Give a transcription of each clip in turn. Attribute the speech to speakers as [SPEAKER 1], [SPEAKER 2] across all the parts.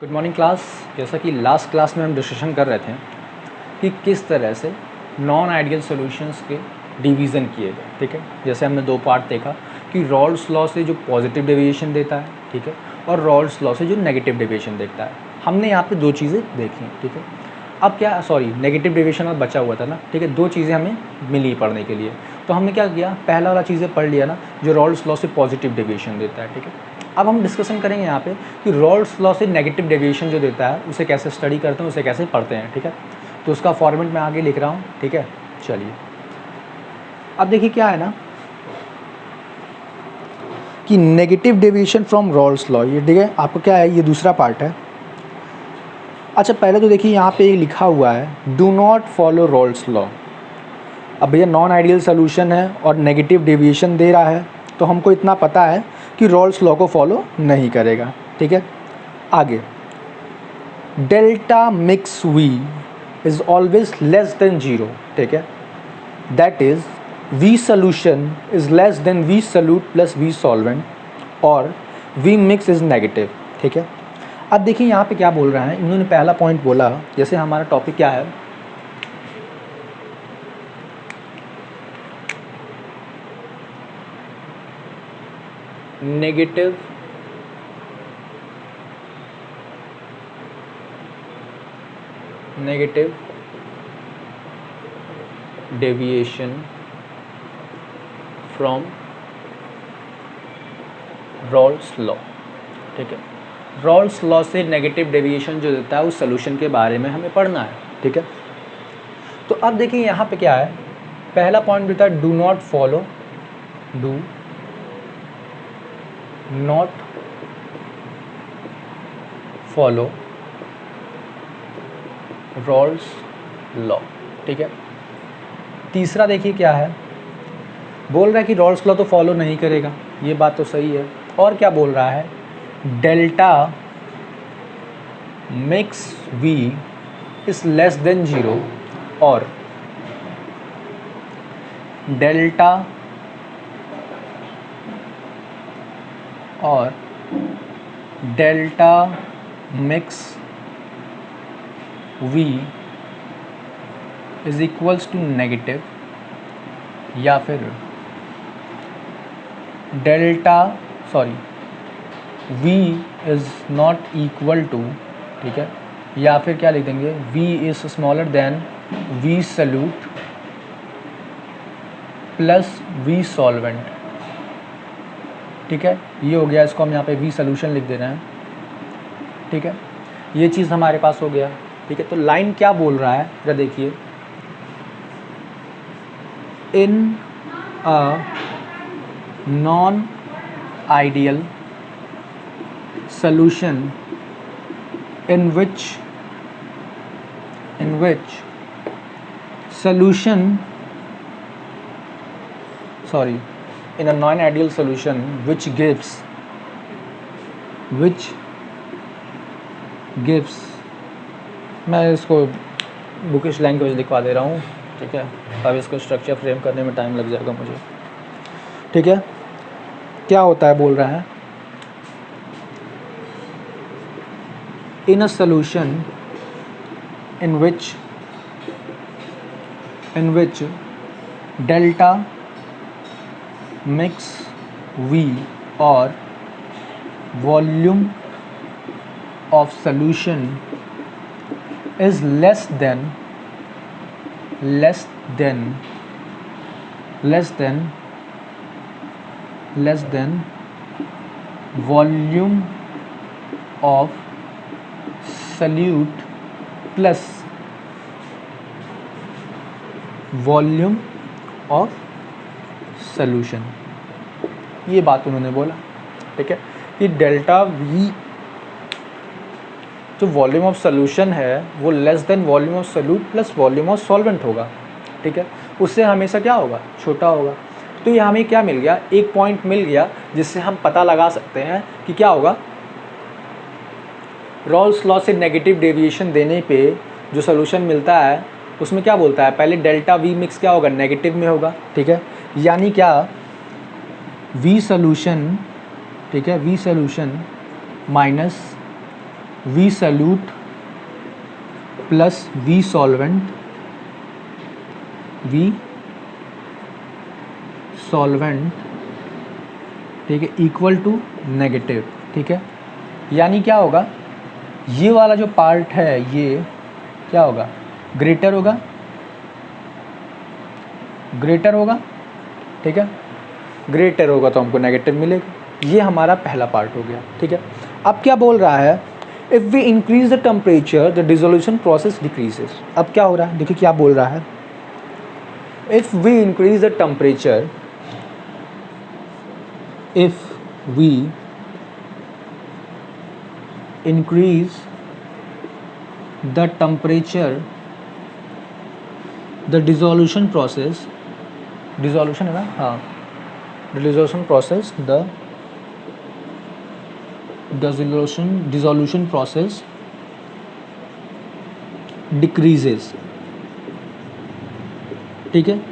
[SPEAKER 1] Good morning class. जैसा कि last class में हम डिस्कशन कर रहे थे कि किस तरह से नॉन आइडियल सॉल्यूशंस के डिवीज़न किए गए। ठीक है, जैसे हमने दो पार्ट देखा कि रॉल्स लॉ से जो पॉजिटिव डेविएशन देता है, ठीक है, और रॉल्स लॉ से जो नेगेटिव डेविएशन देता है। हमने यहाँ पे दो चीज़ें देखी, ठीक है। अब क्या, नेगेटिव डेविएशन और बचा हुआ था ना, ठीक है, दो चीज़ें हमें मिली पढ़ने के लिए। तो हमने क्या किया, पहला वाला चीज़ें पढ़ लिया ना, जो रॉल्स लॉ से पॉजिटिव डेविएशन देता है। ठीक है, अब हम डिस्कशन करेंगे यहाँ पे कि रॉल्स लॉ से नेगेटिव डेविएशन जो देता है उसे कैसे स्टडी करते हैं, उसे कैसे पढ़ते हैं। ठीक है, तो उसका फॉर्मेट मैं आगे लिख रहा हूँ। ठीक है, चलिए अब देखिए क्या है ना कि negative deviation from Rawls law, ये ठीक है, आपको क्या है, ये दूसरा पार्ट है। अच्छा, पहले तो देखिए यहाँ पे लिखा हुआ है do not follow Rawls law. अब भैया नॉन आइडियल सोल्यूशन है और नेगेटिव डेविएशन दे रहा है, तो हमको इतना पता है कि रॉल्स लॉ को फॉलो नहीं करेगा। ठीक है, आगे delta mix V is always less than zero. ठीक है, that is V solution is less than V solute plus V solvent और वी मिक्स इज़ नेगेटिव। ठीक है, अब देखिए यहाँ पे क्या बोल रहा है, इन्होंने पहला पॉइंट बोला, जैसे हमारा टॉपिक क्या है, negative deviation from Rawls law. ठीक है, रॉल्स लॉ से नेगेटिव डेविएशन जो देता है उस सोल्यूशन के बारे में हमें पढ़ना है। ठीक है, तो अब देखिए यहाँ पे क्या है, पहला पॉइंट देता है do not follow, do not follow Rawls law. ठीक है, तीसरा देखिए क्या है, बोल रहा है कि रॉल्स लॉ तो फॉलो नहीं करेगा, ये बात तो सही है। और क्या बोल रहा है, delta mix V is less than zero और delta mix V is equals to negative, या फिर V is not equal to, ठीक है, या फिर क्या लिख देंगे, V is smaller than V solute plus V solvent. ठीक है, ये हो गया, इसको हम यहाँ पे वी सोल्यूशन लिख दे रहे हैं। ठीक है, ये चीज़ हमारे पास हो गया। ठीक है, तो लाइन क्या बोल रहा है, जरा देखिए, in a non ideal solution in which solution in a non-ideal solution which gives मैं इसको बुकिश लैंग्वेज लिखवा दे रहा हूँ। ठीक है, अब इसको स्ट्रक्चर फ्रेम करने में टाइम लग जाएगा मुझे। ठीक है, क्या होता है, बोल रहा है in a solution in which delta mix V or volume of solution is less than volume of solute plus volume of solution, ये बात उन्होंने बोला। ठीक है, कि डेल्टा वी जो वॉल्यूम ऑफ सॉल्यूशन है वो less than volume of solute plus volume of solvent होगा। ठीक है, उससे हमेशा क्या होगा, छोटा होगा। तो ये हमें क्या मिल गया, एक पॉइंट मिल गया जिससे हम पता लगा सकते हैं कि क्या होगा, रॉल्स लॉ से नेगेटिव डेविएशन देने पे जो सोल्यूशन मिलता है उसमें क्या बोलता है, पहले डेल्टा वी मिक्स क्या होगा, नेगेटिव में होगा। ठीक है, यानी क्या, वी सोल्यूशन, ठीक है, V solution minus V solute plus V solvent, V solvent, ठीक है, इक्वल टू नेगेटिव, ठीक है। यानी क्या होगा, ये वाला जो पार्ट है ये क्या होगा, ग्रेटर होगा, ग्रेटर होगा, ठीक है, ग्रेटर होगा तो हमको नेगेटिव मिलेगा। ये हमारा पहला पार्ट हो गया, ठीक है। अब क्या बोल रहा है, if we increase the temperature the dissolution process decreases. अब क्या हो रहा है, देखिए क्या बोल रहा है, if we increase the temperature, if we increase the temperature the dissolution process, dissolution है ना, हाँ, the dissolution process, the dissolution process decreases, ठीक है।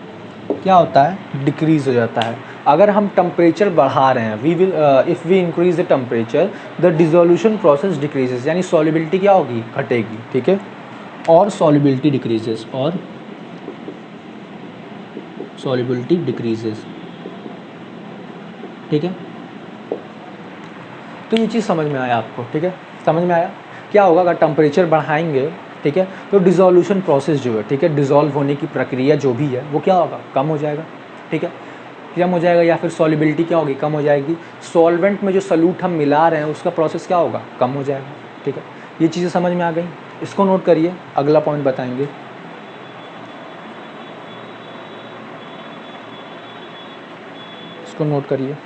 [SPEAKER 1] क्या होता है, डिक्रीज हो जाता है। अगर हम टेम्परेचर बढ़ा रहे हैं, we will if we increase the temperature the dissolution process decreases, यानी सॉल्युबिलिटी क्या होगी, घटेगी, ठीक है, और सॉल्युबिलिटी डिक्रीजेस, और सॉल्युबिलिटी डिक्रीजेस, ठीक है। तो ये चीज़ समझ में आया आपको, ठीक है, समझ में आया क्या होगा अगर टेम्परेचर बढ़ाएंगे, ठीक है, तो डिसोल्यूशन प्रोसेस जो है, ठीक है, डिसॉल्व होने की प्रक्रिया जो भी है वो क्या होगा, कम हो जाएगा, ठीक है, कम हो जाएगा, या फिर सॉल्युबिलिटी क्या होगी, कम हो जाएगी। सॉल्वेंट में जो सॉल्यूट हम मिला रहे हैं उसका प्रोसेस क्या होगा, कम हो जाएगा, ठीक है। ये चीज़ें समझ में आ गई, इसको नोट करिए, अगला पॉइंट बताएंगे। इसको नोट करिए,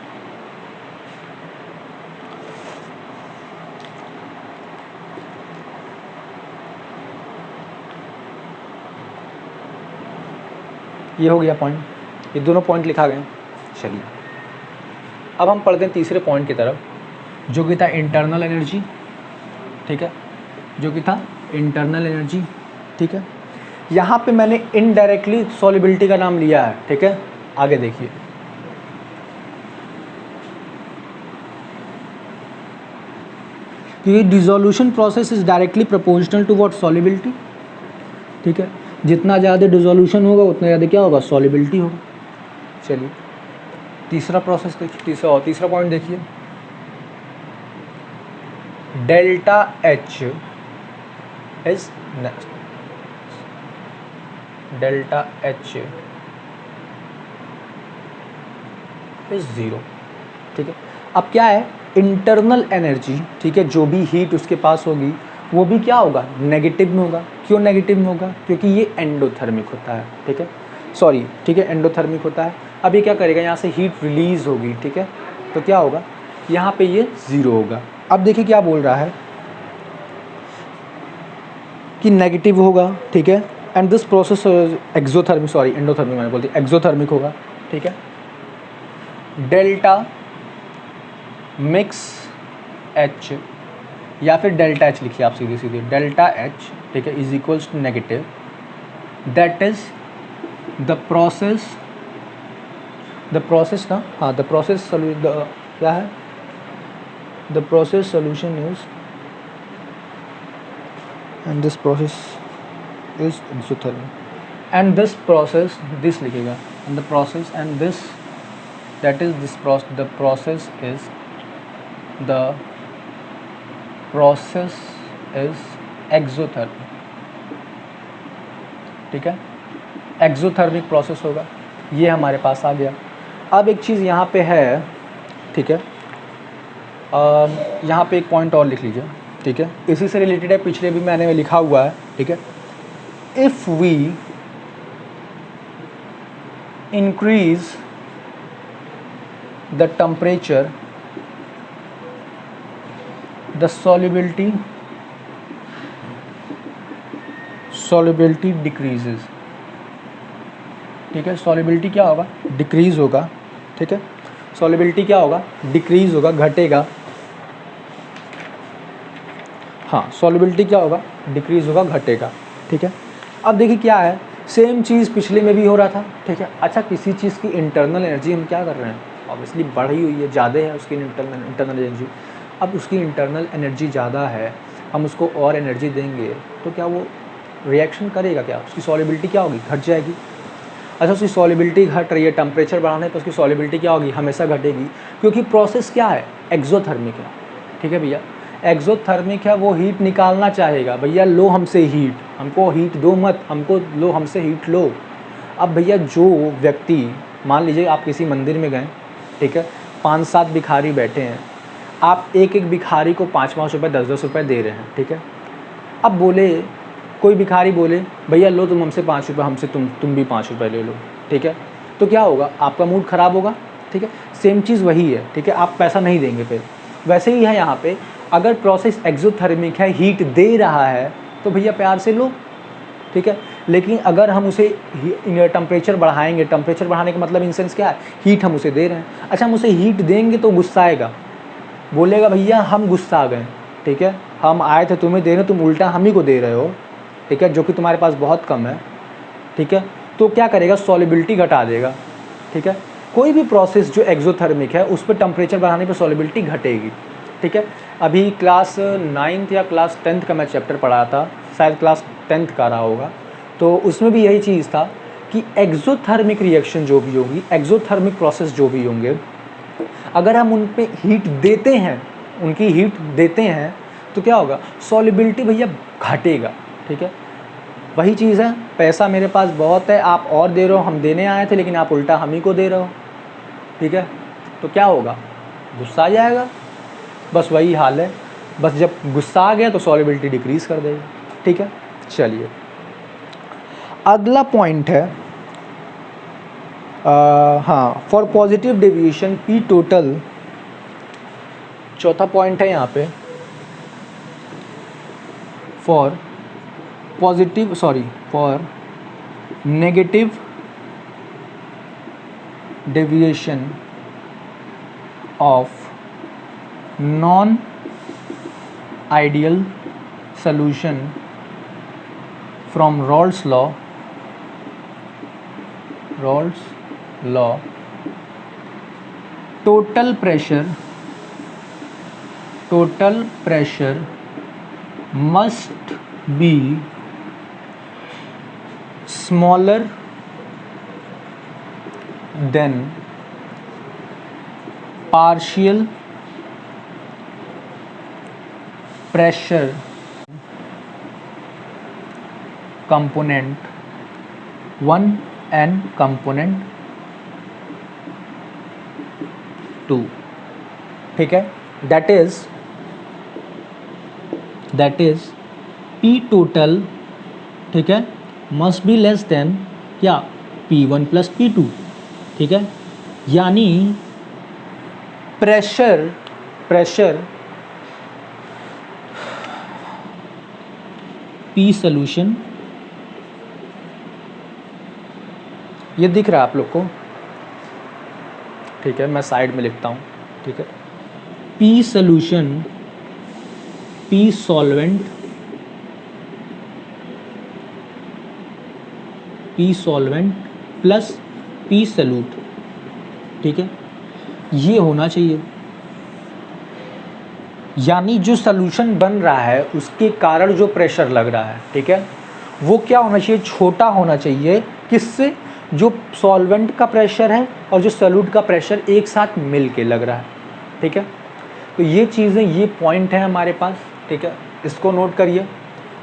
[SPEAKER 1] ये हो गया पॉइंट, ये दोनों पॉइंट लिखा गए। चलिए अब हम पढ़ते हैं तीसरे पॉइंट की तरफ, जो कि था इंटरनल एनर्जी, ठीक है, जो कि था इंटरनल एनर्जी, ठीक है। यहाँ पे मैंने इनडायरेक्टली सॉल्युबिलिटी का नाम लिया है, ठीक है। आगे देखिए, क्योंकि dissolution process is directly proportional to what, solubility, ठीक है। जितना ज़्यादा डिसोल्यूशन होगा उतना ज़्यादा क्या होगा, सॉल्युबिलिटी होगा। चलिए तीसरा प्रोसेस देखिए, तीसरा पॉइंट देखिए, delta H is next, delta H is zero, ठीक है। अब क्या है, इंटरनल एनर्जी, ठीक है, जो भी हीट उसके पास होगी वो भी क्या होगा, नेगेटिव में होगा। क्यों नेगेटिव में होगा, क्योंकि ये एंडोथर्मिक होता है, ठीक है, सॉरी, ठीक है, एंडोथर्मिक होता है। अब ये क्या करेगा, यहाँ से हीट रिलीज होगी, ठीक है, तो क्या होगा, यहाँ पे ये ज़ीरो होगा। अब देखिए क्या बोल रहा है कि नेगेटिव होगा, ठीक है, and this process exothermic, sorry endothermic मैंने बोलती, एक्सोथर्मिक होगा, ठीक है। डेल्टा मिक्स एच, या फिर डेल्टा एच लिखिए आप सीधे सीधे, डेल्टा एच, ठीक है, is equals to negative, that is the process ना, हाँ, द प्रोसेस क्या है, the process solution is, and this process is exothermic, and this process, this लिखिएगा, and the process and this, that is this the process is, the process is exothermic, ठीक है, exothermic process होगा। ये हमारे पास आ गया। अब एक चीज़ यहाँ पे है, ठीक है, यहाँ पे एक पॉइंट और लिख लीजिए, ठीक है, इसी से रिलेटेड है, पिछले भी मैंने लिखा हुआ है, ठीक है। If we increase the temperature the solubility decreases, ठीक है, solubility क्या होगा, डिक्रीज होगा, ठीक है, solubility क्या होगा, डिक्रीज होगा, घटेगा, हाँ, solubility क्या होगा, डिक्रीज होगा, घटेगा, ठीक है। अब देखिए क्या है, सेम चीज़ पिछले में भी हो रहा था, ठीक है। अच्छा, किसी चीज़ की इंटरनल एनर्जी हम क्या कर रहे हैं, ऑब्वियसली बढ़ी हुई है, ज़्यादा है उसकी इंटरनल एनर्जी। अब उसकी इंटरनल एनर्जी ज़्यादा है, हम उसको और एनर्जी देंगे तो क्या वो रिएक्शन करेगा, क्या उसकी सॉल्युबिलिटी क्या होगी, घट जाएगी। अच्छा, उसकी सॉल्युबिलिटी घट रही है, टेम्परेचर बढ़ाने पर उसकी सॉल्युबिलिटी क्या होगी, हमेशा घटेगी, क्योंकि प्रोसेस क्या है, एक्सोथर्मिक है। ठीक है भैया, एक्सोथर्मिक है, वो हीट निकालना चाहेगा, भैया लो हमसे हीट, हमको हीट दो मत, हमको लो हमसे हीट लो। अब भैया जो व्यक्ति, मान लीजिए आप किसी मंदिर में गए, ठीक है, 5-7 भिखारी बैठे हैं, आप एक एक भिखारी को 5-5 रुपये 10-10 रुपये दे रहे हैं, ठीक है। अब बोले, कोई भिखारी बोले भैया लो तुम हमसे 5 रुपये, हमसे तुम भी 5 रुपये ले लो, ठीक है, तो क्या होगा, आपका मूड ख़राब होगा। ठीक है, सेम चीज़ वही है, ठीक है, आप पैसा नहीं देंगे फिर। वैसे ही है यहाँ पे, अगर प्रोसेस एक्सोथर्मिक है, हीट दे रहा है, तो भैया प्यार से लो, ठीक है। लेकिन अगर हम उसे टेम्परेचर बढ़ाएंगे, टेम्परेचर बढ़ाने का मतलब इन सेंस क्या है, हीट हम उसे दे रहे हैं। अच्छा, हम उसे हीट देंगे तो गुस्सा आएगा, बोलेगा भैया हम गुस्सा आ गए, ठीक है, हम आए थे तुम्हें देने, तुम उल्टा हम ही को दे रहे हो, ठीक है, जो कि तुम्हारे पास बहुत कम है, ठीक है। तो क्या करेगा, सॉल्युबिलिटी घटा देगा, ठीक है। कोई भी प्रोसेस जो एक्सोथर्मिक है उस पर टेम्परेचर बढ़ाने पर सॉल्युबिलिटी घटेगी, ठीक है। अभी क्लास 9th या क्लास 10th का मैं चैप्टर पढ़ा था, शायद क्लास 10th का रहा होगा, तो उसमें भी यही चीज़ था कि एक्सोथर्मिक रिएक्शन जो भी होगी, एक्सोथर्मिक प्रोसेस जो भी होंगे, अगर हम उन पर हीट देते हैं, उनकी हीट देते हैं, तो क्या होगा, सॉल्युबिलिटी भैया घटेगा, ठीक है। वही चीज़ है, पैसा मेरे पास बहुत है, आप और दे रहे हो, हम देने आए थे लेकिन आप उल्टा हम ही को दे रहे हो, ठीक है, तो क्या होगा, गुस्सा आ जाएगा। बस वही हाल है, बस जब गुस्सा आ गया तो सॉल्युबिलिटी डिक्रीज़ कर देगा, ठीक है। चलिए, अगला पॉइंट है, हाँ, for positive deviation P total, चौथा पॉइंट है यहाँ पे, for negative deviation of non-ideal solution from Raoult's law, total pressure must be smaller than partial pressure component 1 and component 2, ठीक है। दैट इज P टोटल, ठीक है, मस्ट बी लेस देन क्या, P1 plus P2, ठीक है। यानी pressure P solution, ये दिख रहा है आप लोग को, ठीक है, मैं साइड में लिखता हूँ, ठीक है। P solution, P solvent, plus P solute, ठीक है, ये होना चाहिए। यानी जो सॉल्यूशन बन रहा है उसके कारण जो प्रेशर लग रहा है, ठीक है, वो क्या होना चाहिए, छोटा होना चाहिए। किससे, जो सॉल्वेंट का प्रेशर है और जो सॉल्यूट का प्रेशर एक साथ मिल के लग रहा है, ठीक है। तो ये चीज़ें, ये पॉइंट है हमारे पास, ठीक है, इसको नोट करिए।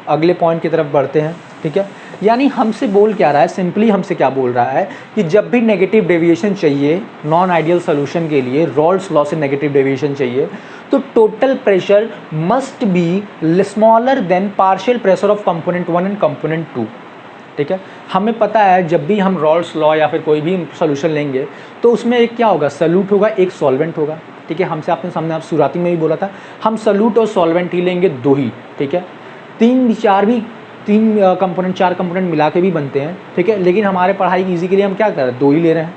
[SPEAKER 1] अगले पॉइंट की तरफ बढ़ते हैं, ठीक है। यानी हमसे बोल क्या रहा है, सिंपली हमसे क्या बोल रहा है कि जब भी नेगेटिव डेविएशन चाहिए नॉन आइडियल सॉल्यूशन के लिए, रॉल्स लॉ से नेगेटिव डेविएशन चाहिए, तो total pressure must be smaller than partial pressure of component 1 and component 2, ठीक है। हमें पता है जब भी हम रॉल्स लॉ या फिर कोई भी सॉल्यूशन लेंगे तो उसमें एक क्या होगा, सॉल्यूट होगा, एक सॉल्वेंट होगा, ठीक है। हमसे आपने सामने आप शुरुआती में भी बोला था, हम सॉल्यूट और सॉल्वेंट ही लेंगे, दो ही, ठीक है। तीन कंपोनेंट, 4 कंपोनेंट मिला के भी बनते हैं, ठीक है, लेकिन हमारे पढ़ाई की ईजी के लिए हम क्या कर रहे हैं, 2 ही ले रहे हैं,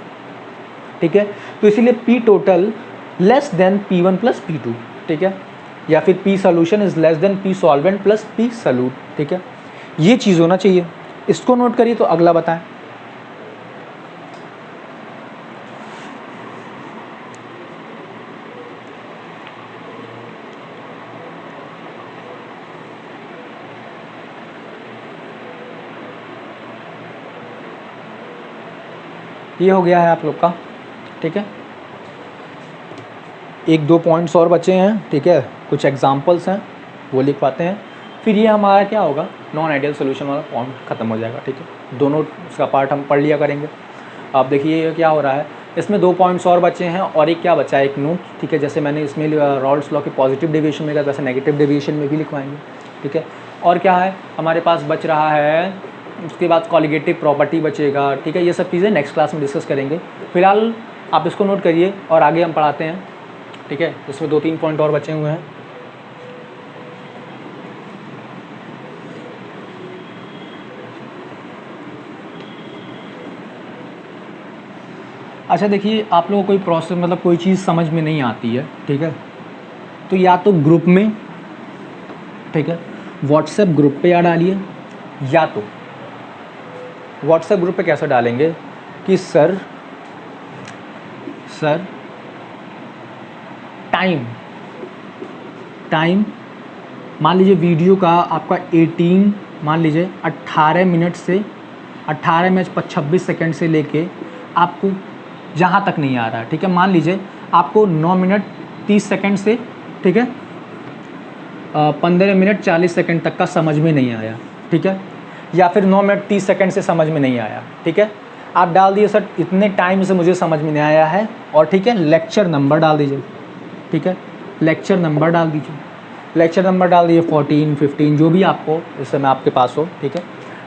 [SPEAKER 1] ठीक है। तो इसीलिए P total less than P1 plus P2, ठीक है, या फिर P solution is less then P solvent plus P solute, ठीक है। ये चीज़ होना चाहिए, इसको नोट करिए। तो अगला बताएं, ये हो गया है आप लोग का, ठीक है। एक दो पॉइंट्स और बचे हैं, ठीक है, कुछ एग्जांपल्स हैं वो लिख पाते हैं, फिर ये हमारा क्या होगा, नॉन आइडियल सोल्यूशन वाला पॉइंट ख़त्म हो जाएगा, ठीक है। दोनों उसका पार्ट हम पढ़ लिया करेंगे। आप देखिए क्या हो रहा है, इसमें 2 पॉइंट्स और बचे हैं और एक क्या बचा है, एक नोट, ठीक है। जैसे मैंने इसमें रॉल्स लॉ के पॉजिटिव डेविएशन में लिखा, वैसे नेगेटिव डेविएशन में भी लिखवाएंगे, ठीक है। और क्या है हमारे पास बच रहा है, उसके बाद कॉलिगेटिव प्रॉपर्टी बचेगा, ठीक है। ये सब चीज़ें नेक्स्ट क्लास में डिस्कस करेंगे। फिलहाल आप इसको नोट करिए और आगे हम पढ़ाते हैं, ठीक है। इसमें 2-3 पॉइंट और बचे हुए हैं। अच्छा देखिए, आप लोगों को कोई प्रोसेस मतलब कोई चीज़ समझ में नहीं आती है, ठीक है, तो या तो ग्रुप में, ठीक है, व्हाट्सएप ग्रुप पे या डालिए, या तो व्हाट्सएप ग्रुप पे कैसे डालेंगे कि सर टाइम मान लीजिए वीडियो का आपका 18 मिनट से 18 मिनट 26 सेकेंड से लेके आपको जहाँ तक नहीं आ रहा है, ठीक है। मान लीजिए आपको 9 मिनट 30 सेकेंड से, ठीक है, 15 मिनट 40 सेकेंड तक का समझ में नहीं आया, ठीक है, या फिर 9 मिनट 30 सेकेंड से समझ में नहीं आया, ठीक है। आप डाल दिए सर इतने टाइम से मुझे समझ में नहीं आया है, और ठीक है लेक्चर नंबर डाल दीजिए, ठीक है, लेक्चर नंबर डाल दीजिए, लेक्चर नंबर डाल दीजिए 14, 15 जो भी आपको इस समय आपके पास हो, ठीक है,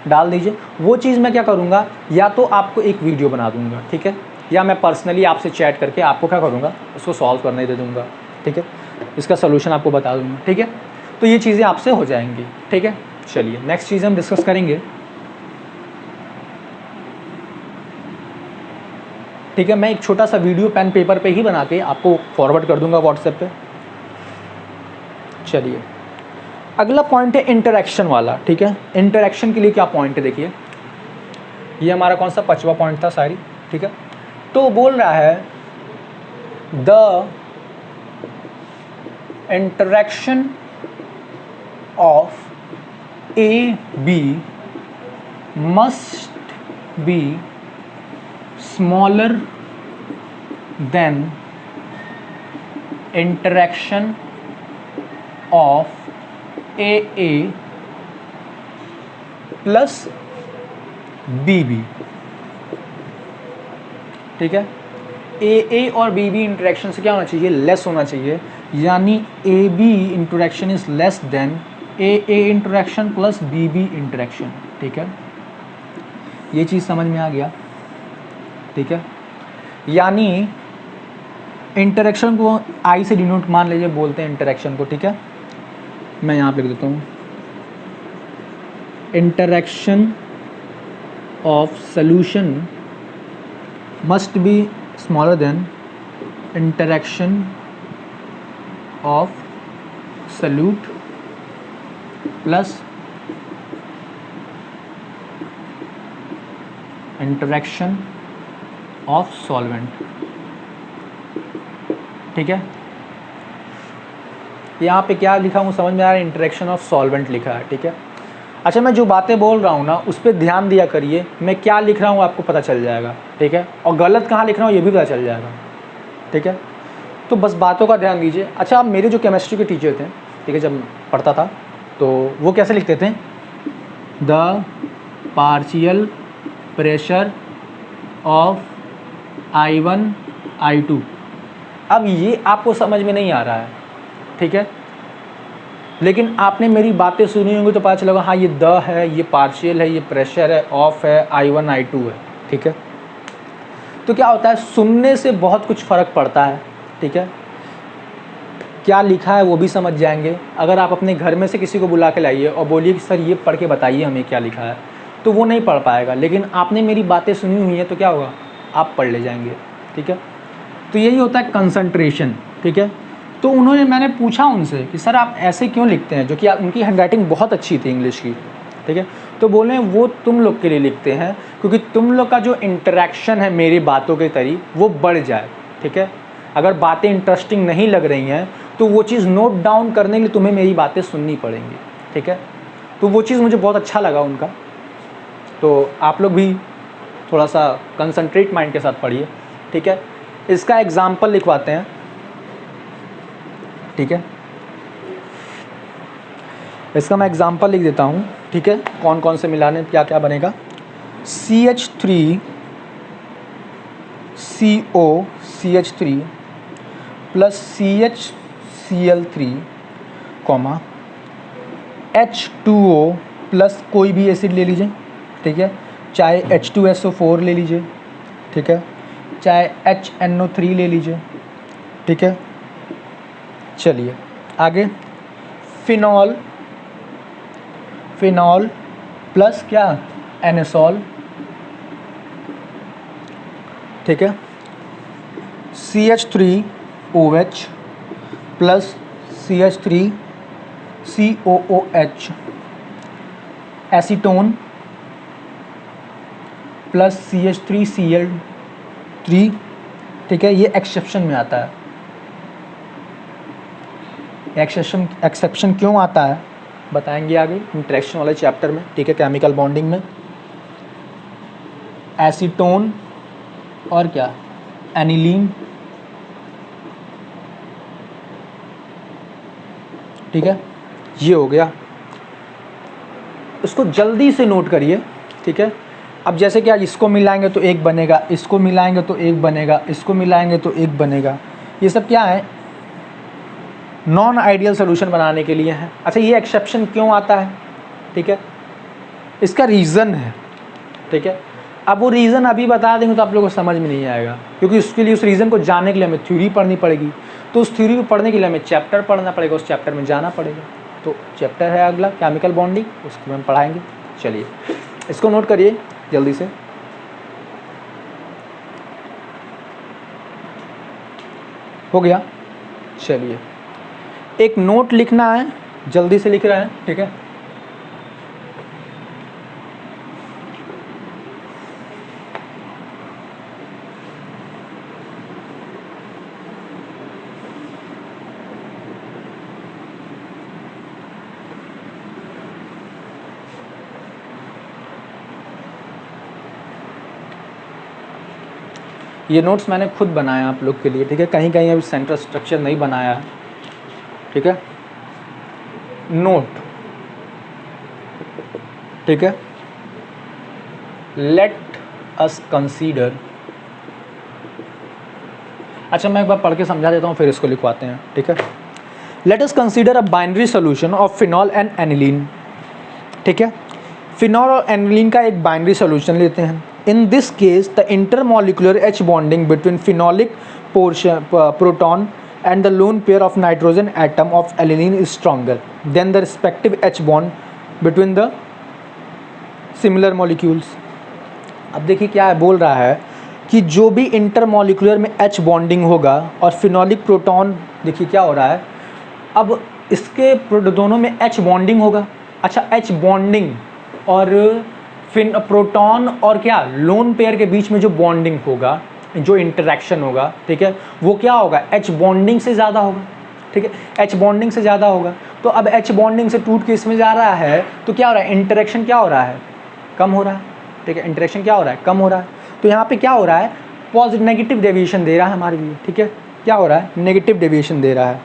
[SPEAKER 1] डाल दीजिए। वो चीज़ मैं क्या करूँगा, या तो आपको एक वीडियो बना दूँगा, ठीक है, या मैं पर्सनली आपसे चैट करके आपको क्या करूँगा, उसको सॉल्व करने दे दूँगा, ठीक है, इसका सोल्यूशन आपको बता दूँगा, ठीक है। तो ये चीज़ें आपसे हो जाएंगी, ठीक है। चलिए नेक्स्ट चीज़ हम डिस्कस करेंगे, ठीक है। मैं एक छोटा सा वीडियो पेन पेपर पे ही बना के आपको फॉरवर्ड कर दूंगा व्हाट्सएप पे। चलिए अगला पॉइंट है इंटरेक्शन वाला, ठीक है। इंटरेक्शन के लिए क्या पॉइंट है, देखिए ये हमारा कौन सा 5वां पॉइंट था सारी, ठीक है। तो बोल रहा है the interaction of A B must be smaller than interaction of AA plus BB, ठीक है। AA और BB इंटरेक्शन से क्या होना चाहिए, लेस होना चाहिए, यानी AB interaction is less then AA interaction plus BB interaction, ठीक है। ये चीज़ समझ में आ गया, ठीक है। यानी इंटरेक्शन को आई से डिनोट मान लीजिए बोलते हैं इंटरेक्शन को, ठीक है। मैं यहाँ पे लिख देता हूँ, interaction of solution must be smaller than interaction of solute plus interaction of solvent, ठीक है। यहाँ पे क्या लिखा हूँ समझ में आ रहा है, इंटरेक्शन ऑफ सॉल्वेंट लिखा है, ठीक है। अच्छा मैं जो बातें बोल रहा हूँ ना उस पर ध्यान दिया करिए, मैं क्या लिख रहा हूँ आपको पता चल जाएगा, ठीक है, और गलत कहाँ लिख रहा हूँ ये भी पता चल जाएगा, ठीक है। तो बस बातों का ध्यान दीजिए। अच्छा मेरे जो केमिस्ट्री के टीचर थे, ठीक है, जब पढ़ता था तो वो कैसे लिखते थे, the partial pressure of I1 I2। अब ये आपको समझ में नहीं आ रहा है, ठीक है, लेकिन आपने मेरी बातें सुनी होंगी तो पता चलेगा हाँ ये द है, ये पार्शियल है, ये प्रेशर है, ऑफ है, I1 I2 है, ठीक है। तो क्या होता है, सुनने से बहुत कुछ फ़र्क पड़ता है, ठीक है। क्या लिखा है वो भी समझ जाएंगे। अगर आप अपने घर में से किसी को बुला के लाइए और बोलिए कि सर ये पढ़ के बताइए हमें क्या लिखा है, तो वो नहीं पढ़ पाएगा, लेकिन आपने मेरी बातें सुनी हुई हैं तो क्या होगा, आप पढ़ ले जाएंगे, ठीक है। तो यही होता है कंसंट्रेशन, ठीक है। तो मैंने पूछा उनसे कि सर आप ऐसे क्यों लिखते हैं, जो कि उनकी हैंडराइटिंग बहुत अच्छी थी इंग्लिश की, ठीक है। तो बोले वो तुम लोग के लिए लिखते हैं क्योंकि तुम लोग का जो इंटरेक्शन है मेरी बातों के तरीके वो बढ़ जाए, ठीक है। अगर बातें इंटरेस्टिंग नहीं लग रही हैं तो वो चीज़ नोट डाउन करने के लिए तुम्हें मेरी बातें सुननी पड़ेंगी, ठीक है। तो वो चीज़ मुझे बहुत अच्छा लगा उनका। तो आप लोग भी थोड़ा सा कंसंट्रेट माइंड के साथ पढ़िए, ठीक है। इसका एग्जाम्पल लिखवाते हैं, ठीक है। इसका मैं एग्जाम्पल लिख देता हूँ, ठीक है। कौन कौन से मिलाने क्या क्या बनेगा। CH3 plus CHCl3 comma H2O plus कोई भी एसिड ले लीजिए, ठीक है। चाहे H2SO4 ले लीजिए, ठीक है, चाहे HNO3 ले लीजिए, ठीक है। चलिए आगे, फिनॉल प्लस क्या, एनेसॉल, ठीक है। CH3OH plus CH3COOH, acetone plus CH3Cl3, ठीक है। ये एक्सेप्शन में आता है। एक्सेप्शन क्यों आता है बताएंगे आगे इंटरेक्शन वाले चैप्टर में, ठीक है, केमिकल बॉन्डिंग में। एसीटोन और क्या, एनिलीन, ठीक है। ये हो गया, इसको जल्दी से नोट करिए, ठीक है। अब जैसे कि आज इसको मिलाएंगे तो एक बनेगा, इसको मिलाएंगे तो एक बनेगा, इसको मिलाएंगे तो एक बनेगा। ये सब क्या है, नॉन आइडियल सोल्यूशन बनाने के लिए है। अच्छा, ये एक्सेप्शन क्यों आता है, ठीक है, इसका रीज़न है, ठीक है। अब वो रीज़न अभी बता देंगे तो आप लोगों को समझ में नहीं आएगा, क्योंकि उसके लिए, उस रीज़न को जानने के लिए हमें थ्योरी पढ़नी पड़ेगी। तो उस थ्योरी को पढ़ने के लिए हमें चैप्टर पढ़ना पड़ेगा, उस चैप्टर में जाना पड़ेगा। तो चैप्टर है अगला केमिकल बॉन्डिंग, उसको हम पढ़ाएंगे। चलिए इसको नोट करिए जल्दी से। हो गया। चलिए एक नोट लिखना है, जल्दी से लिख रहे हैं, ठीक है। ये नोट्स मैंने खुद बनाया आप लोग के लिए, ठीक है। कहीं कहीं अभी सेंटर स्ट्रक्चर नहीं बनाया है, ठीक है। नोट, ठीक है। लेट अस कंसीडर, अच्छा मैं एक बार पढ़ के समझा देता हूँ फिर इसको लिखवाते हैं, ठीक है। Let us consider a binary solution of phenol and aniline, ठीक है। फिनॉल और एनिलीन का एक बाइनरी सोल्यूशन लेते हैं। In this case, the intermolecular H bonding between phenolic proton and the lone pair of nitrogen atom of aniline is stronger than the respective H bond between the similar molecules. अब देखिए क्या है, बोल रहा है कि जो भी इंटरमोलिकुलर में H बॉन्डिंग होगा और फिनोलिक प्रोटॉन, देखिए क्या हो रहा है, अब इसके दोनों में H बॉन्डिंग होगा। अच्छा, H बॉन्डिंग और फिर प्रोटॉन और क्या लोन पेयर के बीच में जो बॉन्डिंग होगा, जो इंटरेक्शन होगा, ठीक है, वो क्या होगा, H बॉन्डिंग से ज़्यादा होगा, ठीक है। H बॉन्डिंग से ज़्यादा होगा, तो अब H बॉन्डिंग से टूट के इसमें जा रहा है तो क्या हो रहा है, इंटरेक्शन क्या हो रहा है, कम हो रहा है, ठीक है। इंटरेक्शन क्या हो रहा है, कम हो रहा है। तो यहाँ पे क्या हो रहा है, पॉजिटिव नेगेटिव डेविएशन दे रहा है हमारे लिए, ठीक है। क्या हो रहा है, नेगेटिव डेविएशन दे रहा है।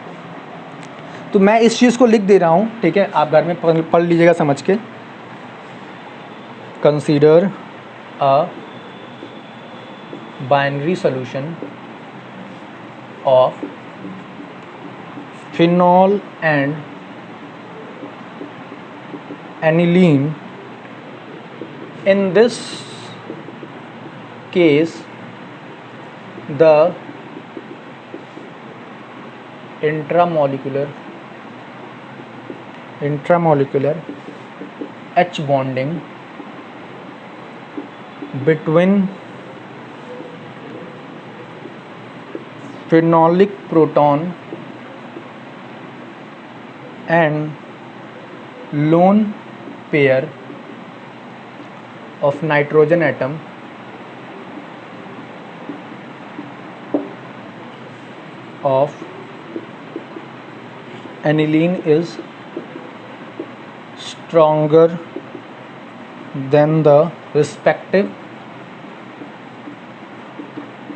[SPEAKER 1] तो मैं इस चीज़ को लिख दे रहा हूँ, ठीक है, आप घर में पढ़ लीजिएगा समझ के। Consider a binary solution of phenol and aniline. In this case, the intramolecular H bonding between phenolic proton and lone pair of nitrogen atom of aniline is stronger than the respective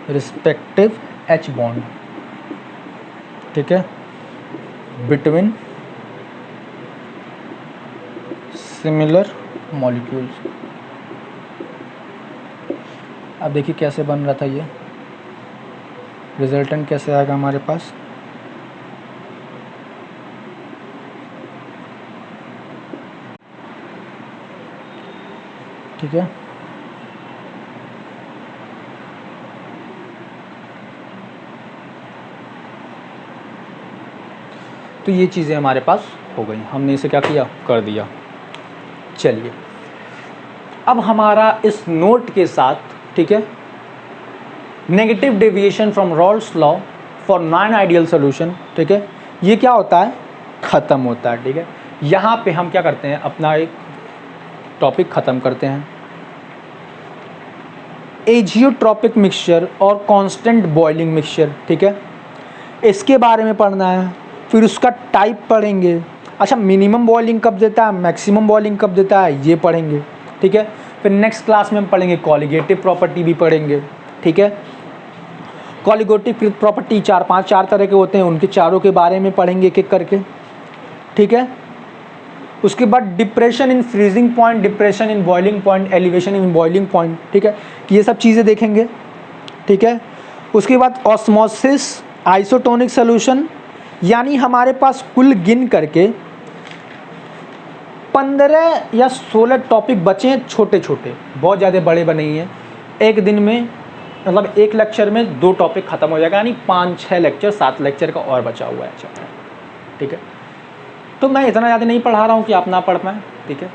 [SPEAKER 1] respective H bond, ठीक है, between similar molecules. अब देखिए कैसे बन रहा था ये, resultant कैसे आएगा हमारे पास। ठीक है, तो ये चीज़ें हमारे पास हो गई, हमने इसे क्या किया, कर दिया। चलिए अब हमारा इस नोट के साथ, ठीक है, negative deviation from Rawls law for non ideal solution, ठीक है, ये क्या होता है, ख़त्म होता है। ठीक है, यहाँ पे हम क्या करते हैं, अपना एक टॉपिक ख़त्म करते हैं। एजियोट्रॉपिक मिक्सचर और कांस्टेंट बॉइलिंग मिक्सचर, ठीक है, इसके बारे में पढ़ना है। फिर उसका टाइप पढ़ेंगे। अच्छा, मिनिमम बॉइलिंग कब देता है, मैक्सिमम बॉइलिंग कब देता है, ये पढ़ेंगे। ठीक है, फिर नेक्स्ट क्लास में हम पढ़ेंगे कॉलिगेटिव प्रॉपर्टी भी पढ़ेंगे। ठीक है, कॉलिगेटिव प्रॉपर्टी चार तरह के होते हैं, उनके चारों के बारे में पढ़ेंगे एक एक करके। ठीक है, उसके बाद depression in freezing point, depression in boiling point, elevation in boiling point, ठीक है, ये सब चीज़ें देखेंगे। ठीक है, उसके बाद ऑस्मोसिस, आइसोटोनिक सोल्यूशन, यानी हमारे पास कुल गिन करके 15 या 16 टॉपिक बचे हैं, छोटे छोटे, बहुत ज़्यादा बड़े नहीं हैं। एक दिन में मतलब एक लेक्चर में 2 टॉपिक ख़त्म हो जाएगा, यानी 5-6 लेक्चर, 7 लेक्चर का और बचा हुआ है चैप्टर। ठीक है, तो मैं इतना ज़्यादा नहीं पढ़ा रहा हूँ कि आप ना पढ़ पाएँ। ठीक है,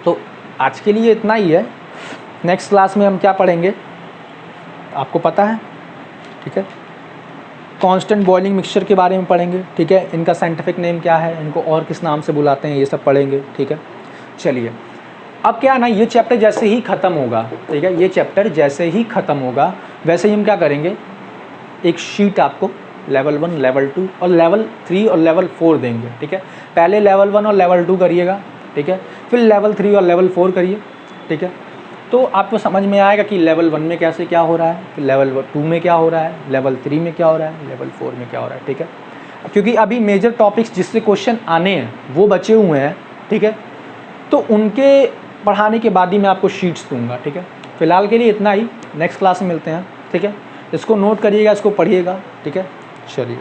[SPEAKER 1] तो आज के लिए इतना ही है। नेक्स्ट क्लास में हम क्या पढ़ेंगे आपको पता है। ठीक है, कांस्टेंट बॉइलिंग मिक्सचर के बारे में पढ़ेंगे। ठीक है, इनका साइंटिफिक नेम क्या है, इनको और किस नाम से बुलाते हैं, ये सब पढ़ेंगे। ठीक है, चलिए अब क्या ना, ये चैप्टर जैसे ही ख़त्म होगा, ठीक है, ये चैप्टर जैसे ही ख़त्म होगा वैसे ही हम क्या करेंगे, एक शीट आपको लेवल 1, लेवल 2 और लेवल 3 और लेवल 4 देंगे। ठीक है, पहले लेवल 1 और लेवल 2 करिएगा। ठीक है, फिर लेवल 3 और लेवल 4 करिए। ठीक है, तो आपको समझ में आएगा कि लेवल 1 में कैसे क्या हो रहा है, फिर लेवल 2 में क्या हो रहा है, लेवल 3 में क्या हो रहा है, लेवल 4 में क्या हो रहा है। ठीक है, क्योंकि अभी मेजर टॉपिक्स जिससे क्वेश्चन आने हैं वो बचे हुए हैं। ठीक है, तो उनके पढ़ाने के बाद ही मैं आपको शीट्स दूंगा। ठीक है, फिलहाल के लिए इतना ही, नेक्स्ट क्लास में मिलते हैं। ठीक है, इसको नोट करिएगा, इसको पढ़िएगा। ठीक है, चलिए।